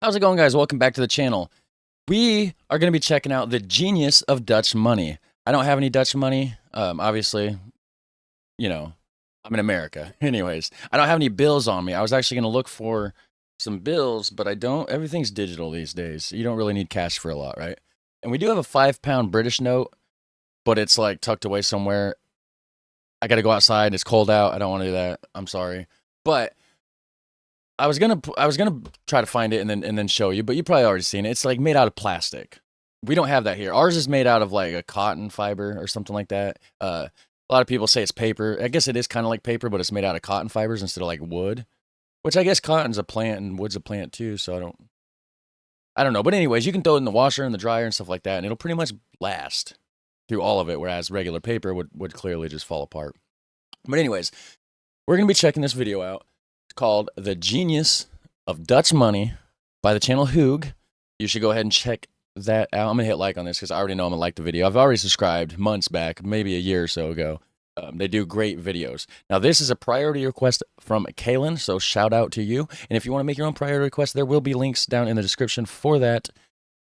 How's it going, guys? Welcome back to the channel. We are going to be checking out the genius of Dutch money. I don't have any Dutch money. Obviously, I'm in America. Anyways, I don't have any bills on me. I was actually going to look for some bills, but I don't. Everything's digital these days. You don't really need cash for a lot, right? And we do have a £5 British note, but it's like tucked away somewhere. I got to go outside. It's cold out. I don't want to do that. I'm sorry. But I was gonna try to find it and then show you, but you probably already seen it. It's like made out of plastic. We don't have that here. Ours is made out of like a cotton fiber or something like that. A lot of people say it's paper. I guess it is kind of like paper, but it's made out of cotton fibers instead of like wood. Which I guess cotton's a plant and wood's a plant too. So I don't know. But anyways, you can throw it in the washer and the dryer and stuff like that, and it'll pretty much last through all of it. Whereas regular paper would clearly just fall apart. But anyways, we're gonna be checking this video out. Called The Genius of Dutch Money by the channel Hoog. You should go ahead and check that out. I'm going to hit like on this because I already know I'm going to like the video. I've already subscribed months back, maybe a year or so ago. They do great videos. Now, this is a priority request from Kaylin, so shout out to you. And if you want to make your own priority request, there will be links down in the description for that.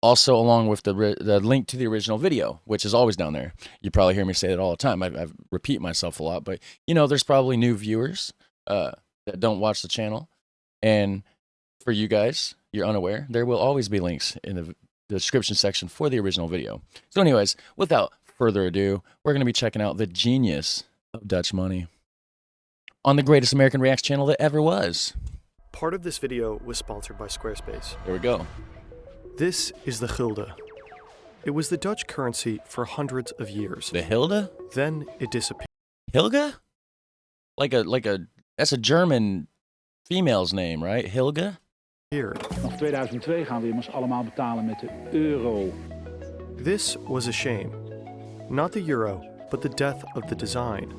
Also, along with the link to the original video, which is always down there. You probably hear me say that all the time. I repeat myself a lot, but there's probably new viewers that don't watch the channel. And for you guys, you're unaware, there will always be links in the description section for the original video. So anyways, without further ado, we're going to be checking out the genius of Dutch money on the greatest American Reacts channel that ever was. Part of this video was sponsored by Squarespace. Here we go. This is the gulden. It was the Dutch currency for hundreds of years. The Hilda? Then it disappeared. Hilga? Like a that's a German female's name, right? Hilga? Here. Vanaf 2002 gaan we immers allemaal betalen met de euro. This was a shame. Not the euro, but the death of the design.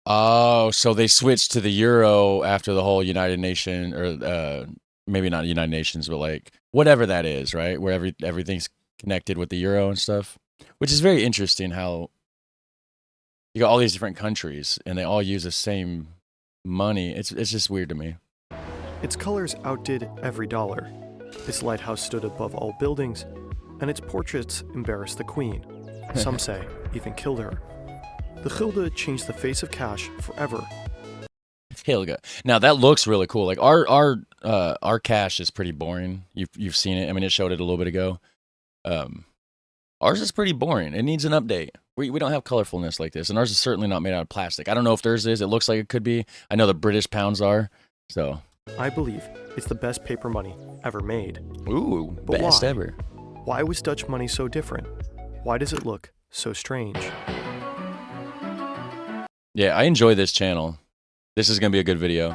Oh, so they switched to the euro after the whole United Nation, or maybe not United Nations, but like whatever that is, right? Where everything's connected with the euro and stuff. Which is very interesting how you got all these different countries and they all use the same money. It's just weird to me. Its colors outdid every dollar. Its lighthouse stood above all buildings, and its portraits embarrassed the queen. Some say even killed her. The gulden changed the face of cash forever. Hilga. Now that looks really cool. Like our cash is pretty boring. You've seen it. I mean, it showed it a little bit ago. Ours is pretty boring. It needs an update. We don't have colorfulness like this, and ours is certainly not made out of plastic. I don't know if theirs is. It looks like it could be. I know the British pounds are, so. I believe it's the best paper money ever made. Ooh, But best why? ever. Why was Dutch money so different? Why does it look so strange? Yeah, I enjoy this channel. This is going to be a good video.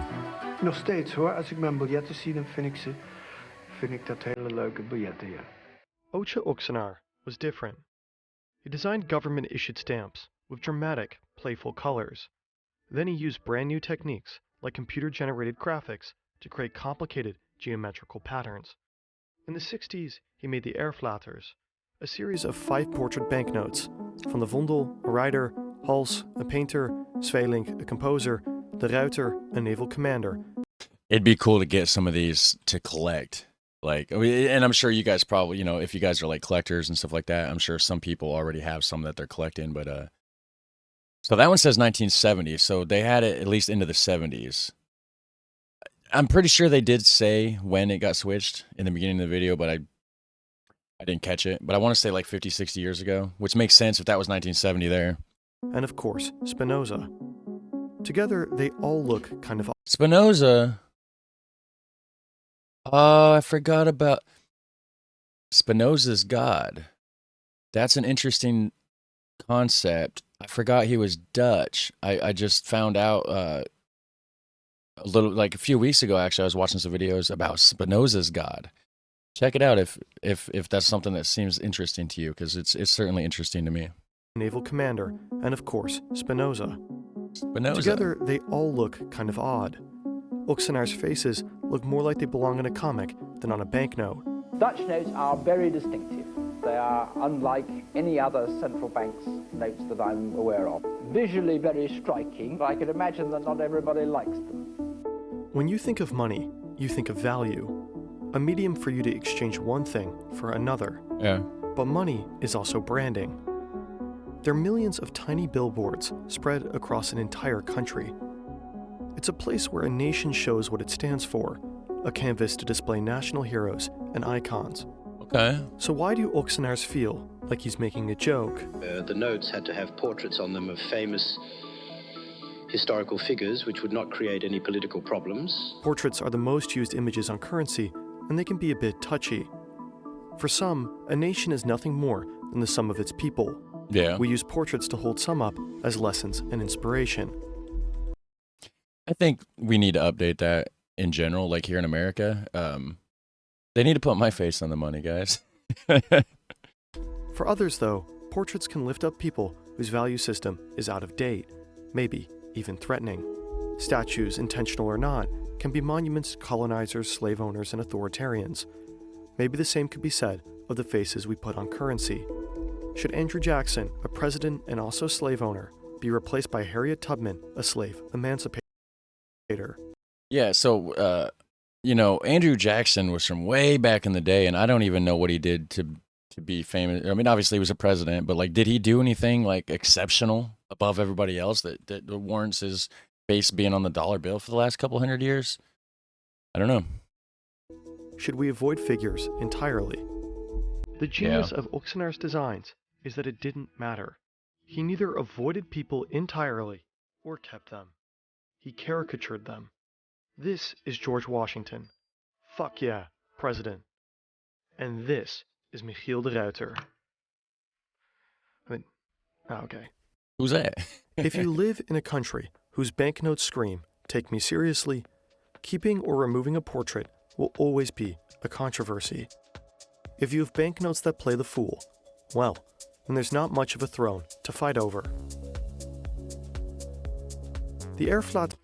Nog steeds hoor, als ik mijn biljetten zie, dan vind ik dat hele leuke biljetten, ja. Ocha Oxenaar was different. He designed government-issued stamps with dramatic, playful colors. Then he used brand new techniques like computer-generated graphics to create complicated geometrical patterns. In the 60s, he made the Airflatters, a series of 5 portrait banknotes from the Vondel, a writer, Hals, a painter, Zweelinck, a composer, De Ruiter, a naval commander. It'd be cool to get some of these to collect. Like, and I'm sure you guys probably, if you guys are like collectors and stuff like that, I'm sure some people already have some that they're collecting. But so that one says 1970, so they had it at least into the 70s. I'm pretty sure they did say when it got switched in the beginning of the video, but I didn't catch it. But I want to say like 50, 60 years ago, which makes sense if that was 1970 there. And of course, Spinoza. Together, they all look kind of Spinoza. Oh, I forgot about Spinoza's God. That's an interesting concept. I forgot he was Dutch. I just found out a few weeks ago, actually. I was watching some videos about Spinoza's God. Check it out if that's something that seems interesting to you, because it's certainly interesting to me. naval commander, and of course, Spinoza. Spinoza. Together, they all look kind of odd. Oxenaar's faces look more like they belong in a comic than on a banknote. Dutch notes are very distinctive. They are unlike any other central bank's notes that I'm aware of. Visually very striking, but I can imagine that not everybody likes them. When you think of money, you think of value. a medium for you to exchange one thing for another. Yeah. But money is also branding. There are millions of tiny billboards spread across an entire country. It's a place where a nation shows what it stands for, a canvas to display national heroes and icons. Okay. So why do auctioneers feel like he's making a joke? The notes had to have portraits on them of famous historical figures, which would not create any political problems. Portraits are the most used images on currency, and they can be a bit touchy. For some, a nation is nothing more than the sum of its people. Yeah. We use portraits to hold some up as lessons and inspiration. I think we need to update that in general, like here in America. They need to put my face on the money, guys. For others, though, portraits can lift up people whose value system is out of date, maybe even threatening. Statues, intentional or not, can be monuments to colonizers, slave owners, and authoritarians. Maybe the same could be said of the faces we put on currency. Should Andrew Jackson, a president and also slave owner, be replaced by Harriet Tubman, a slave emancipator? Yeah, so, Andrew Jackson was from way back in the day, and I don't even know what he did to be famous. I mean, obviously he was a president, but, like, did he do anything, like, exceptional above everybody else that warrants his face being on the dollar bill for the last couple hundred years? I don't know. Should we avoid figures entirely? The genius of auctioneer's designs is that it didn't matter. He neither avoided people entirely or kept them. He caricatured them. This is George Washington. Fuck yeah, president. And this is Michiel de Ruiter. Okay. Who's that? If you live in a country whose banknotes scream, "Take me seriously," keeping or removing a portrait will always be a controversy. If you have banknotes that play the fool, well, then there's not much of a throne to fight over. The Erflat.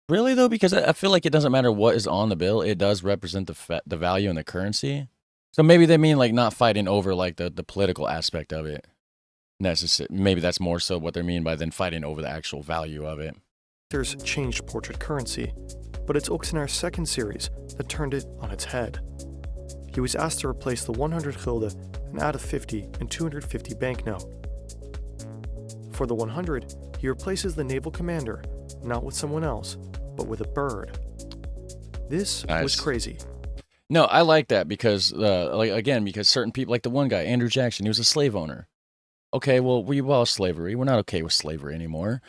Really, though? Because I feel like it doesn't matter what is on the bill. It does represent the value and the currency. So maybe they mean, like, not fighting over, like, the political aspect of it. Maybe that's more so what they mean by then fighting over the actual value of it. There's changed portrait currency, but it's Auctioneer's second series that turned it on its head. He was asked to replace the 100 gulden and add a 50 and 250 banknote. For the 100, he replaces the naval commander, not with someone else, but with a bird. This was crazy. No, I like that because, because certain people, like the one guy, Andrew Jackson, he was a slave owner. Okay, well, we abolished slavery. We're not okay with slavery anymore.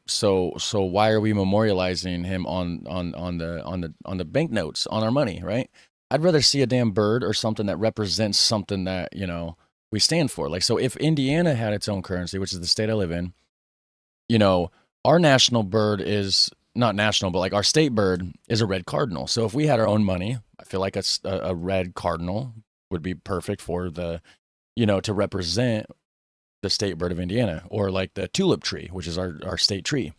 So why are we memorializing him on the banknotes, on our money, right? I'd rather see a damn bird or something that represents something that, we stand for. Like, so if Indiana had its own currency, which is the state I live in, our national bird is not national, but like our state bird is a red cardinal. So if we had our own money, I feel like a red cardinal would be perfect for the, to represent the state bird of Indiana, or like the tulip tree, which is our state tree.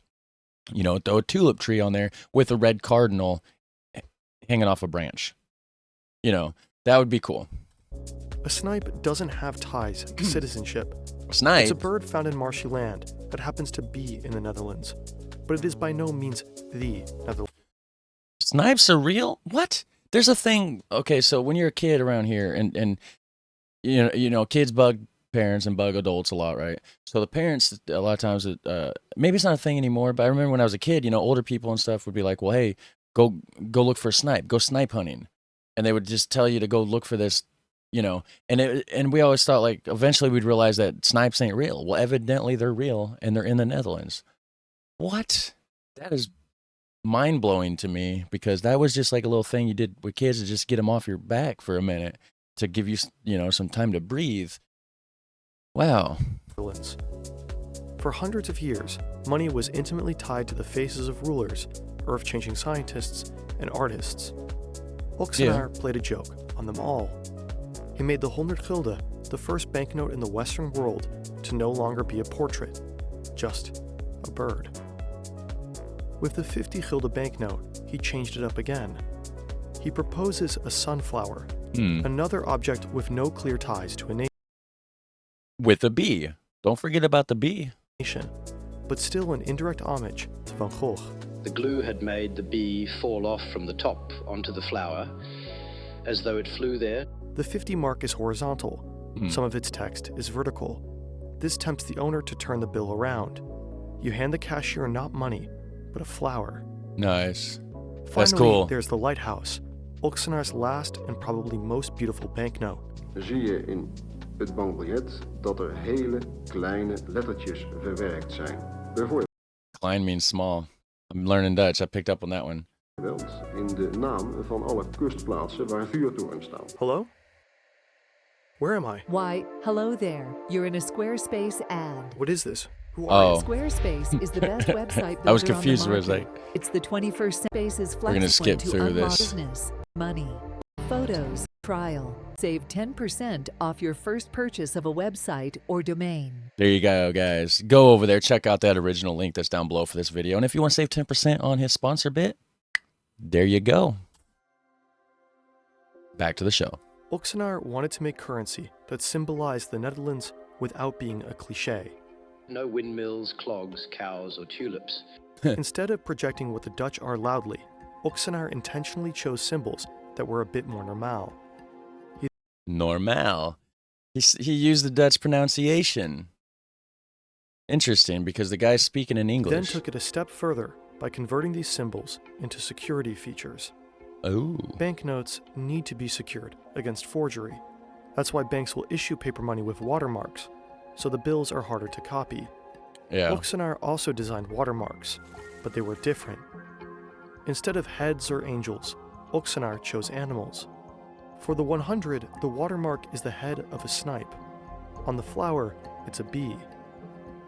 Throw a tulip tree on there with a red cardinal hanging off a branch. That would be cool. A snipe doesn't have ties to citizenship. Snipe? It's a bird found in marshy land that happens to be in the Netherlands, but it is by no means the Netherlands. Snipes are real? What? There's a thing. Okay, so when you're a kid around here, and kids bug parents and bug adults a lot, right? So the parents, a lot of times, maybe it's not a thing anymore, but I remember when I was a kid, older people and stuff would be like, well, hey, go look for a snipe, go snipe hunting. And they would just tell you to go look for this, and we always thought, like, eventually we'd realize that snipes ain't real. Well, evidently they're real, and they're in the Netherlands. What? That is mind-blowing to me, because that was just like a little thing you did with kids to just get them off your back for a minute, to give you, some time to breathe. Wow. For hundreds of years, money was intimately tied to the faces of rulers, earth-changing scientists, and artists. Auctioneer played a joke on them all. He made the 100 gulden the first banknote in the Western world to no longer be a portrait, just a bird. With the 50 gulden banknote, he changed it up again. He proposes a sunflower, another object with no clear ties to a nation. With a bee. Don't forget about the bee. But still an indirect homage to Van Gogh. The glue had made the bee fall off from the top onto the flower, as though it flew there. The 50 mark is horizontal. Hmm. Some of its text is vertical. This tempts the owner to turn the bill around. You hand the cashier not money, but a flower. Nice. Finally, That's cool. there's the lighthouse, Oxenar's last and probably most beautiful banknote. Zie je in het bankbiljet dat er hele kleine lettertjes verwerkt zijn. Bijvoorbeeld Klein means small. I'm learning Dutch. I picked up on that one. in de naam van alle kustplaatsen waar vuurtorens staan. Hello? Where am I? Why, hello there. You're in a Squarespace ad. What is this? Who are Oh. Squarespace is the best website builder I was on the confused. Where it's market. like, It's the 21st century. Space's We're gonna skip to through unlock this. business, money, photos, trial. Save 10% off your first purchase of a website or domain. there you go, guys. Go over there. Check out that original link that's down below for this video. And if you want to save 10% on his sponsor bit, there you go. Back to the show. Oxenar wanted to make currency that symbolized the Netherlands without being a cliché. No windmills, clogs, cows, or tulips. Instead of projecting what the Dutch are loudly, Oxenar intentionally chose symbols that were a bit more normaal. Normal. He used the Dutch pronunciation. Interesting, because the guy's speaking in He then English. took it a step further by converting these symbols into security features. Oh. Banknotes need to be secured against forgery. That's why banks will issue paper money with watermarks, so the bills are harder to copy. Yeah. Oxenar also designed watermarks, but they were different. Instead of heads or angels, Oxenar chose animals. For the 100, the watermark is the head of a snipe. On the flower, it's a bee.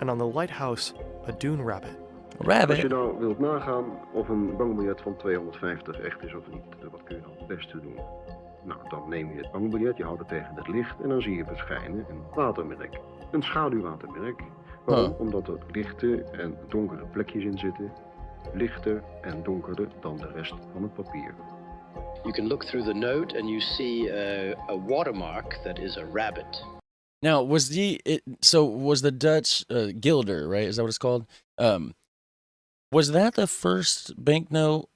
And on the lighthouse, a dune rabbit. Als Rabbit. je nou wilt nagaan of een bankbiljet van 250 echt is of niet, wat kun je dan het beste doen? Nou, dan neem je het bankbiljet, je houdt het tegen het licht en dan zie je verschijnen een watermerk. Een schaduwwatermerk. Waarom? Omdat er lichte en donkere plekjes in zitten. Lichter en donkerder dan de rest van het papier. You can look through the note and you see a watermark that is a rabbit. Now, was the Dutch guilder, right? Is that what it's called? Was that the first banknote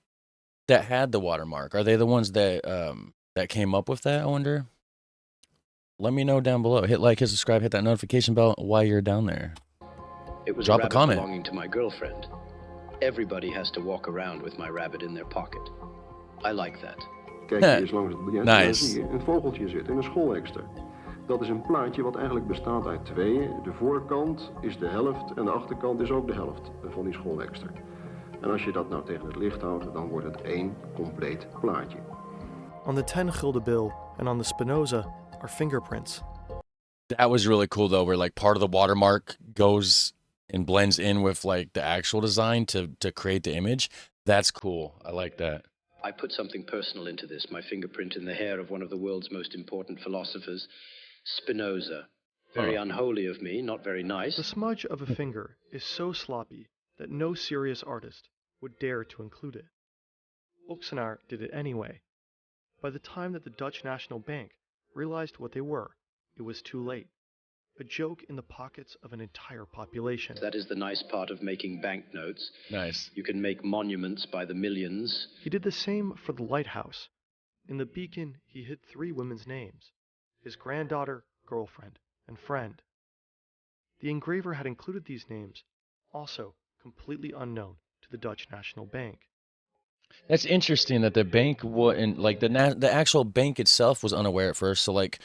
that had the watermark? Are they the ones that that came up with that, I wonder? Let me know down below. Hit like, hit subscribe, hit that notification bell while you're down there. It was Drop a a rabbit comment. belonging to my girlfriend. Everybody has to walk around with my rabbit in their pocket. I like that. Kijk je eens langs het biljet en dan Nice. zie je een vogeltje zitten, een schoolekster. Dat is een plaatje wat eigenlijk bestaat uit tweeën. De voorkant is de helft en de achterkant is ook de helft van die schoolekster. En als je dat nou tegen het licht houdt, dan wordt het één compleet plaatje. On the 10 gulden bill and on the Spinoza are fingerprints. That was really cool though, where like part of the watermark goes and blends in with like the actual design to create the image. That's cool. I like that. I put something personal into this, my fingerprint in the hair of one of the world's most important philosophers, Spinoza. Very unholy of me, not very nice. The smudge of a finger is so sloppy that no serious artist would dare to include it. Oxenar did it anyway. By the time that the Dutch National Bank realized what they were, it was too late. A joke in the pockets of an entire population. That is the nice part of making banknotes. Nice. You can make monuments by the millions. He did the same for the lighthouse. In the beacon, he hid 3 women's names: his granddaughter, girlfriend, and friend. The engraver had included these names, also completely unknown to the Dutch National Bank. That's interesting that the bank wouldn't, like the actual bank itself was unaware at first. So like,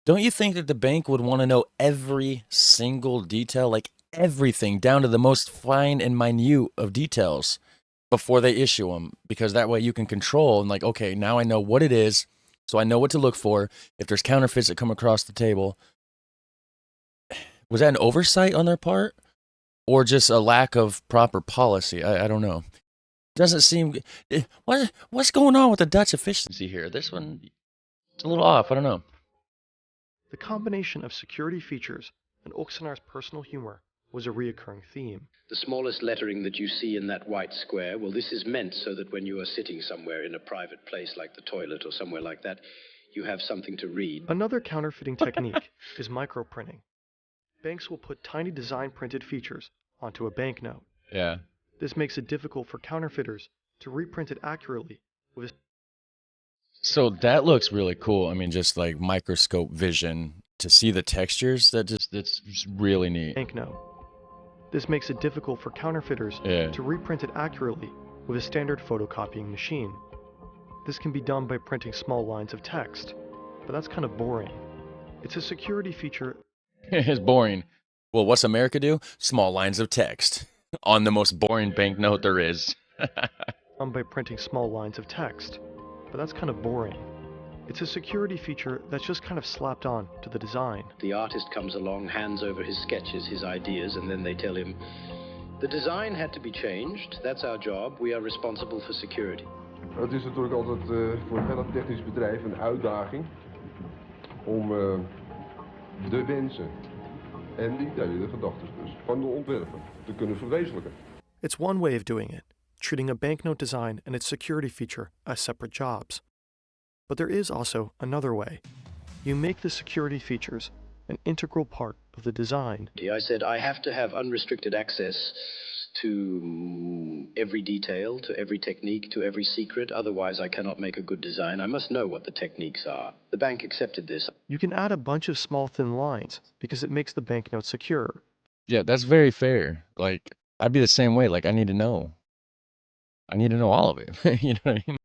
don't you think that the bank would want to know every single detail, like everything down to the most fine and minute of details before they issue them? Because that way you can control and like, okay, now I know what it is. So I know what to look for. If there's counterfeits that come across the table. Was that an oversight on their part or just a lack of proper policy? I don't know. Doesn't seem. What's going on with the Dutch efficiency here? This one, it's a little off. I don't know. The combination of security features and Oxenar's personal humor was a reoccurring theme. The smallest lettering that you see in that white square, well, this is meant so that when you are sitting somewhere in a private place like the toilet or somewhere like that, you have something to read. Another counterfeiting technique is microprinting. Banks will put tiny design printed features onto a banknote. Yeah. This makes it difficult for counterfeiters to reprint it accurately with So that looks really cool. I mean, just like microscope vision to see the textures. That's just really neat. Banknote. This makes it difficult for counterfeiters Yeah. to reprint it accurately with a standard photocopying machine. This can be done by printing small lines of text, but that's kind of boring. It's a security feature. It's boring. Well, what's America do? Small lines of text on the most boring banknote there is. By printing small lines of text, but that's kind of boring. It's a security feature that's just kind of slapped on to the design. The artist comes along, hands over his sketches, his ideas, and then they tell him, the design had to be changed. That's our job. We are responsible for security. Het is natuurlijk altijd voor een heel technisch bedrijf een uitdaging om de wensen en de ideeën, de gedachten dus, van de ontwerper te kunnen verwezenlijken. It's one way of doing it, treating a banknote design and its security feature as separate jobs. But there is also another way. You make the security features an integral part of the design. I said I have to have unrestricted access to every detail, to every technique, to every secret. Otherwise, I cannot make a good design. I must know what the techniques are. The bank accepted this. You can add a bunch of small thin lines because it makes the banknote secure. Yeah, that's very fair. Like, I'd be the same way. Like, I need to know. I need to know all of it. You know what I mean?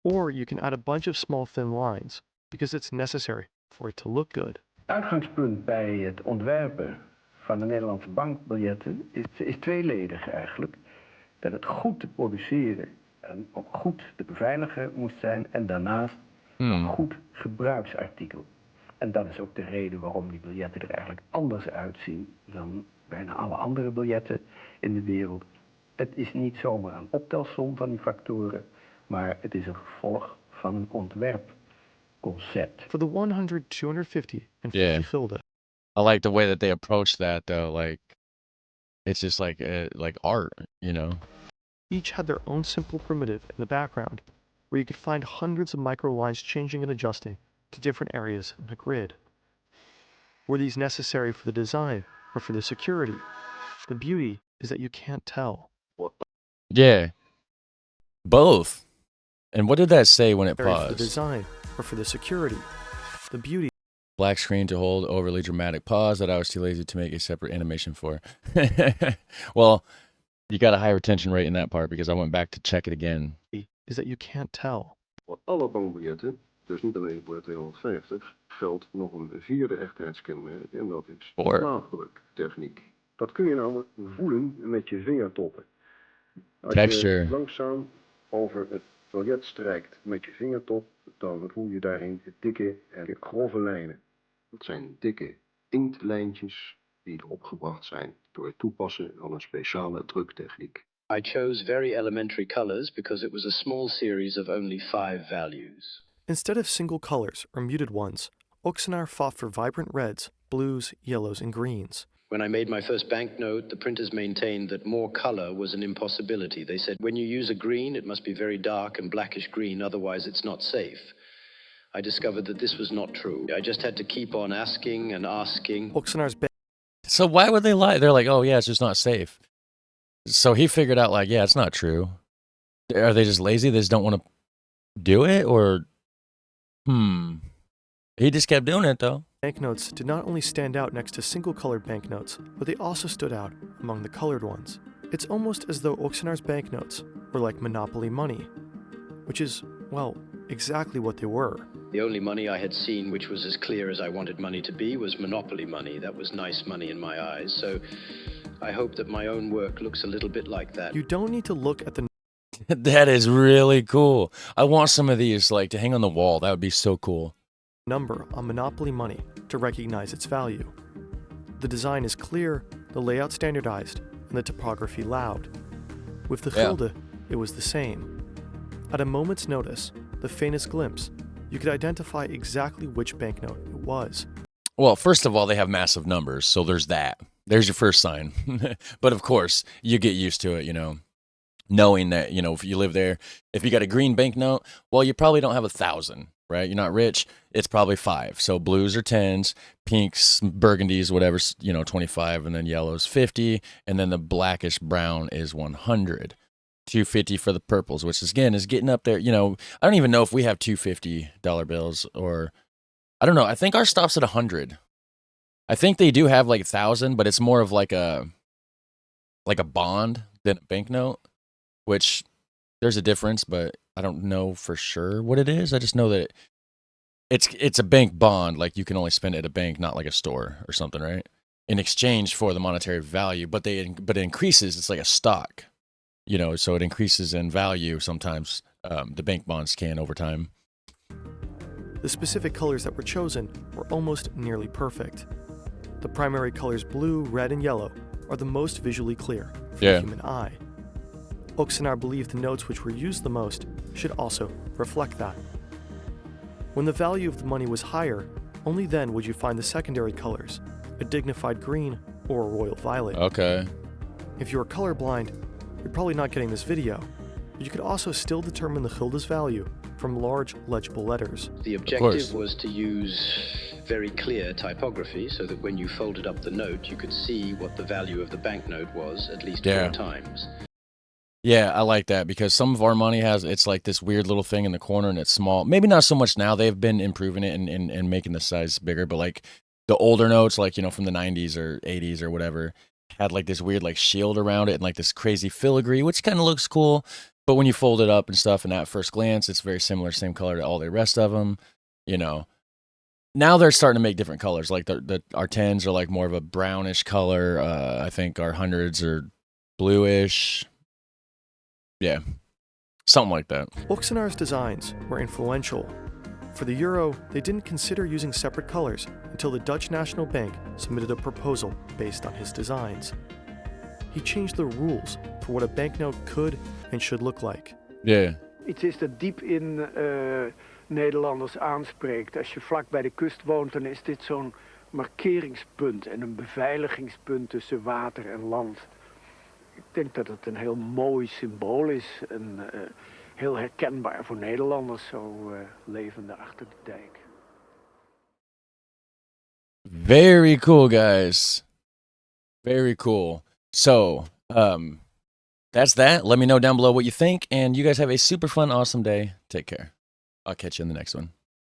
Or you can add a bunch of small thin lines because it's necessary for it to look good. Uitgangspunt bij het ontwerpen van de Nederlandse bankbiljetten is tweeledig eigenlijk. Dat het goed te produceren en ook goed te beveiligen moest zijn en daarnaast een goed gebruiksartikel. En dat is ook de reden waarom die biljetten er eigenlijk anders uitzien dan bijna alle andere biljetten in de wereld. Het is niet zomaar een optelsom van die factoren, maar het is een gevolg van een ontwerpconcept. For the 100, 250, and 50 Yeah. gulden. I like the way that they approach that, though. Like, it's just like art, you know? Each had their own simple primitive in the background, where you could find hundreds of micro lines changing and adjusting to different areas in the grid. Were these necessary for the design or for the security? The beauty is that you can't tell. Yeah. Both. And what did that say when it For the paused? design or for the security? The beauty. Black screen to hold overly dramatic pause that I was too lazy to make a separate animation for. Well, you got a high retention rate in that part because I went back to check it again. Is that you can't tell. Voor alle bankbiljetten, dus niet alleen voor de 250, geldt nog een vierde echtheidskenmerk en dat is Voor? slaapdruktechniek. Dat kun je namelijk voelen met je vingertoppen. Als Texture. je langzaam over het biljet strijkt met je vingertop, dan voel je daarin de dikke en grove lijnen. Dat zijn dikke inktlijntjes die opgebracht zijn door het toepassen van een speciale druktechniek. I chose very elementary colors because it was a small series of only 5 values. Instead of single colors or muted ones, Oxenar fought for vibrant reds, blues, yellows, and greens. When I made my first banknote, the printers maintained that more color was an impossibility. They said, when you use a green, it must be very dark and blackish green, otherwise it's not safe. I discovered that this was not true. I just had to keep on asking and asking. Oxenar's So why would they lie? They're like, oh, yeah, it's just not safe. So he figured out, like, yeah, it's not true. Are they just lazy? They just don't want to do it? Or, He just kept doing it, though. banknotes did not only stand out next to single-colored banknotes, but they also stood out among the colored ones. It's almost as though Oxenar's banknotes were like monopoly money, which is, well, exactly what they were. The only money I had seen which was as clear as I wanted money to be was monopoly money. That was nice money in my eyes. So I hope that my own work looks a little bit like that. You don't need to look at the That is really cool. I want some of these, like, to hang on the wall. That would be so cool. number on monopoly money to recognize its value. The design is clear, the layout standardized, and the typography loud. With the gulden, it was the same. At a moment's notice, the faintest glimpse, you could identify exactly which banknote it was. Well, first of all, they have massive numbers, so there's that. There's your first sign. But of course, you get used to it, you know, knowing that, you know, if you live there, if you got a green banknote, well, you probably don't have 1,000, right? You're not rich. It's probably 5. So blues are 10s, pinks, burgundies, whatever, you know, 25, and then yellows 50, and then the blackish brown is 100. $2.50 for the purples, which is, again, is getting up there. You know, I don't even know if we have $2.50 bills, or I don't know. I think our stops at 100. I think they do have like 1,000, but it's more of like a bond than a banknote, which there's a difference, but I don't know for sure what it is. I just know that it's a bank bond. Like, you can only spend it at a bank, not like a store or something, right? In exchange for the monetary value, but it increases. It's like a stock, you know, so it increases in value sometimes. The bank bonds can over time. The specific colors that were chosen were almost nearly perfect. The primary colors blue, red, and yellow are the most visually clear for the human eye. Oaksenar believed the notes which were used the most should also reflect that. When the value of the money was higher, only then would you find the secondary colors, a dignified green or a royal violet. Okay. If you are colorblind, you're probably not getting this video, but you could also still determine the gulden's value from large, legible letters. The objective was to use very clear typography so that when you folded up the note, you could see what the value of the banknote was at least 4 times. Yeah, I like that, because some of our money it's like this weird little thing in the corner, and it's small. Maybe not so much now. They've been improving it and making the size bigger, but like the older notes, like, you know, from the 90s or 80s or whatever, had like this weird like shield around it and like this crazy filigree, which kind of looks cool. But when you fold it up and stuff, and at first glance, it's very similar, same color to all the rest of them, you know. Now they're starting to make different colors. Like our 10s are like more of a brownish color. I think our 100s are bluish. Yeah, something like that. Oaksenar's designs were influential. For the euro, they didn't consider using separate colors until the Dutch National Bank submitted a proposal based on his designs. He changed the rules for what a banknote could and should look like. Yeah. Iets is dat diep in Nederlanders aanspreekt. Als je vlak bij de kust woont, dan is dit zo'n markeringspunt en een beveiligingspunt tussen water en land. Ik denk dat het een heel mooi symbool is en heel herkenbaar voor Nederlanders, zo levende achter de dijk. Very cool, guys. Very cool. So, that's that. Let me know down below what you think, and you guys have a super fun, awesome day. Take care. I'll catch you in the next one.